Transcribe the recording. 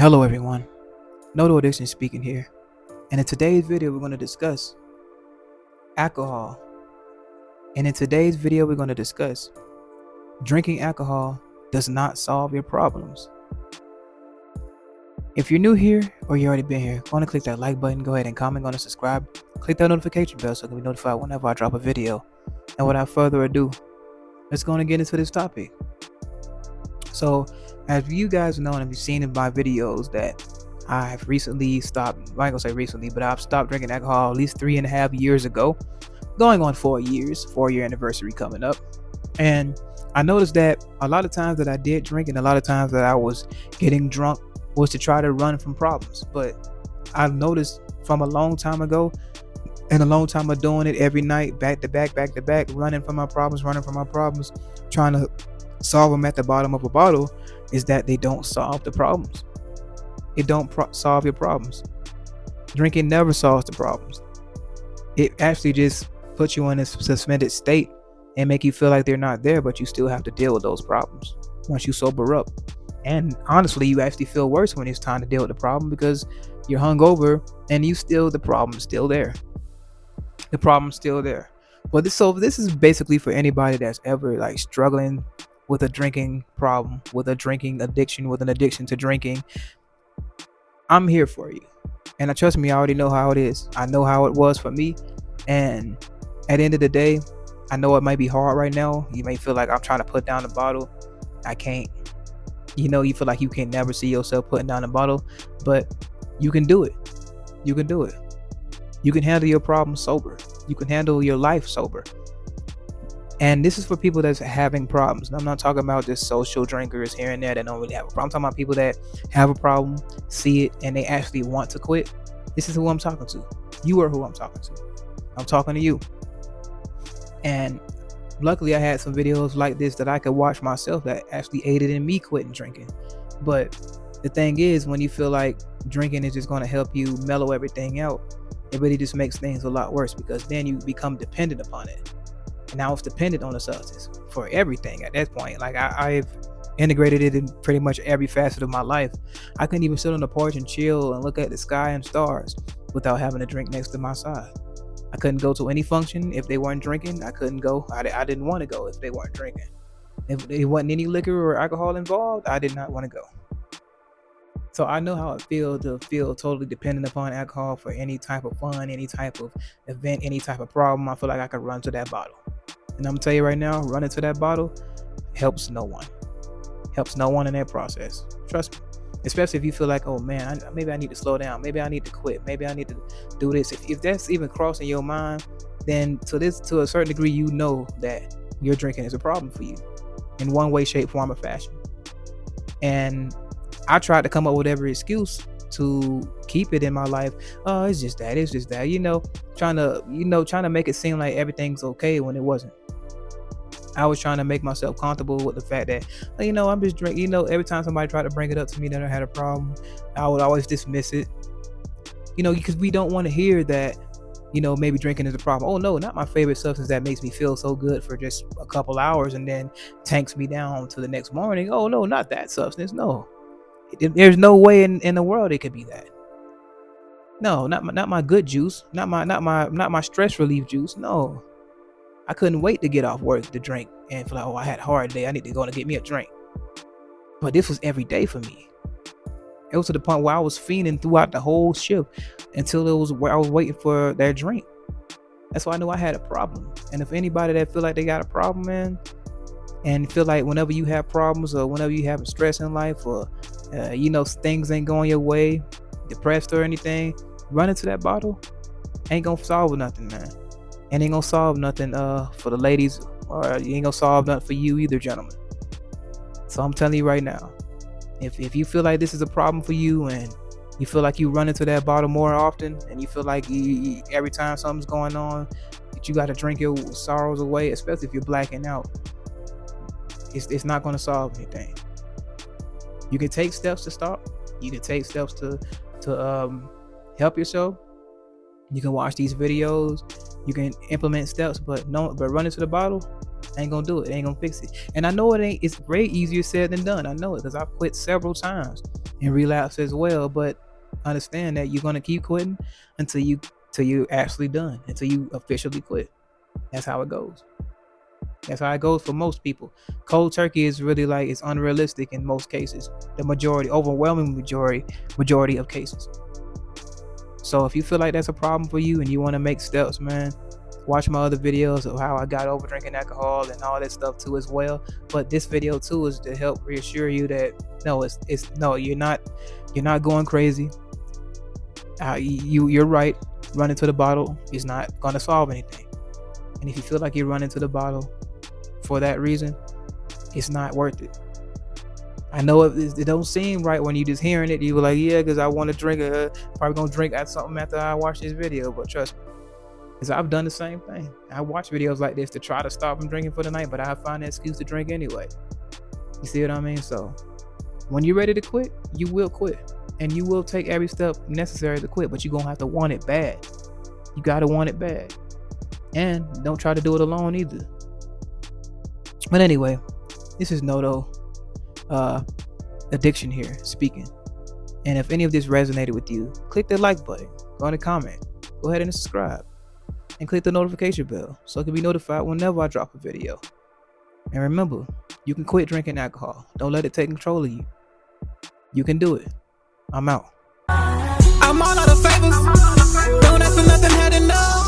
Hello everyone, Noto Addiction speaking here, and in today's video we're going to discuss alcohol. And in today's video we're going to discuss drinking alcohol does not solve your problems. If you're new here or you already been here, go on and click that like button, go ahead and comment, go on and subscribe, click that notification bell so you can be notified whenever I drop a video. And without further ado, let's go on and get into this topic. So as you guys know, and if you've seen in my videos, that I've recently stopped, I ain't gonna say recently, but I've stopped drinking alcohol at least 3.5 years ago, going on 4 years, 4-year anniversary coming up. And I noticed that a lot of times that I did drink and a lot of times that I was getting drunk was to try to run from problems. But I've noticed from a long time ago and a long time of doing it every night, back to back, running from my problems, trying to solve them at the bottom of a bottle, is that they don't solve the problems. It don't solve your problems. Drinking never solves the problems. It actually just puts you in a suspended state and make you feel like they're not there, but you still have to deal with those problems once you sober up. And honestly, you actually feel worse when it's time to deal with the problem because you're hungover and the problem's still there. The problem's still there. But this is basically for anybody that's ever like struggling with a drinking problem, with a drinking addiction, with an addiction to drinking. I'm here for you. And trust me, I already know how it is. I know how it was for me. And at the end of the day, I know it might be hard right now. You may feel like I'm trying to put down the bottle. I can't. You feel like you can never see yourself putting down the bottle, but you can do it. You can do it. You can handle your problems sober. You can handle your life sober. And this is for people that's having problems. I'm not talking about just social drinkers here and there that don't really have a problem. I'm talking about people that have a problem, see it, and they actually want to quit. This is who I'm talking to. You are who I'm talking to. I'm talking to you. And luckily I had some videos like this that I could watch myself that actually aided in me quitting drinking. But the thing is, when you feel like drinking is just going to help you mellow everything out, it really just makes things a lot worse because then you become dependent upon it. And now it's dependent on the substance for everything at that point. Like I've integrated it in pretty much every facet of my life. I couldn't even sit on the porch and chill and look at the sky and stars without having a drink next to my side. I couldn't go to any function if they weren't drinking. I couldn't go. I didn't want to go if they weren't drinking. If there wasn't any liquor or alcohol involved, I did not want to go. So I know how it feels to feel totally dependent upon alcohol for any type of fun, any type of event, any type of problem. I feel like I could run to that bottle. And I'm gonna tell you right now, running to that bottle helps no one. Helps no one in that process. Trust me. Especially if you feel like, oh man, maybe I need to slow down. Maybe I need to quit. Maybe I need to do this. If that's even crossing your mind, then to a certain degree, you know that your drinking is a problem for you in one way, shape, form, or fashion. And I tried to come up with every excuse to keep it in my life. Oh, it's just that. Trying to make it seem like everything's okay when it wasn't. I was trying to make myself comfortable with the fact that, I'm just drinking. Every time somebody tried to bring it up to me that I had a problem, I would always dismiss it. Because we don't want to hear that, maybe drinking is a problem. Oh no, not my favorite substance that makes me feel so good for just a couple hours and then tanks me down to the next morning. Oh no, not that substance. No. There's no way in the world it could be that. No, not my good juice, not my stress relief juice. No, I couldn't wait to get off work to drink and feel like, oh, I had a hard day. I need to go and get me a drink. But this was every day for me. It was to the point where I was fiending throughout the whole shift until it was where I was waiting for their drink. That's why I knew I had a problem. And if anybody that feel like they got a problem, man, and feel like whenever you have problems or whenever you have stress in life or things ain't going your way, depressed or anything, running to that bottle ain't gonna solve nothing, man. And ain't gonna solve nothing for the ladies, or you ain't gonna solve nothing for you either, gentlemen. So I'm telling you right now, if you feel like this is a problem for you and you feel like you run into that bottle more often and you feel like every time something's going on that you got to drink your sorrows away, especially if you're blacking out, it's not going to solve anything. You can take steps to stop. You can take steps to help yourself. You can watch these videos. You can implement steps, but running to the bottle ain't gonna do it. Ain't gonna fix it. And I know it's way easier said than done. I know it because I've quit several times. and relapse as well. But understand that you're gonna keep quitting until you actually done, until you officially quit. That's how it goes. That's how it goes for most people. Cold turkey is really like, it's unrealistic in most cases. The overwhelming majority of cases. So if you feel like that's a problem for you and you want to make steps, man, watch my other videos of how I got over drinking alcohol and all that stuff too as well. But this video too is to help reassure you that no, you're not going crazy. You're right. Running to the bottle is not gonna solve anything. And if you feel like you're running to the bottle for that reason, it's not worth it. I know it don't seem right when you just hearing it. You were like, yeah, because I want to drink. Probably gonna drink at something after I watch this video. But trust me, because I've done the same thing. I watch videos like this to try to stop from drinking for the night, but I find an excuse to drink anyway. You see what I mean? So when you're ready to quit, you will quit, and you will take every step necessary to quit. But you're gonna have to want it bad. You gotta want it bad, and don't try to do it alone either. But anyway, this is Noto Addiction here speaking. And if any of this resonated with you, click the like button, go in the comment, go ahead and subscribe, and click the notification bell so you can be notified whenever I drop a video. And remember, you can quit drinking alcohol. Don't let it take control of you. You can do it. I'm out. I'm all out of favors. Don't ask for nothing, had enough.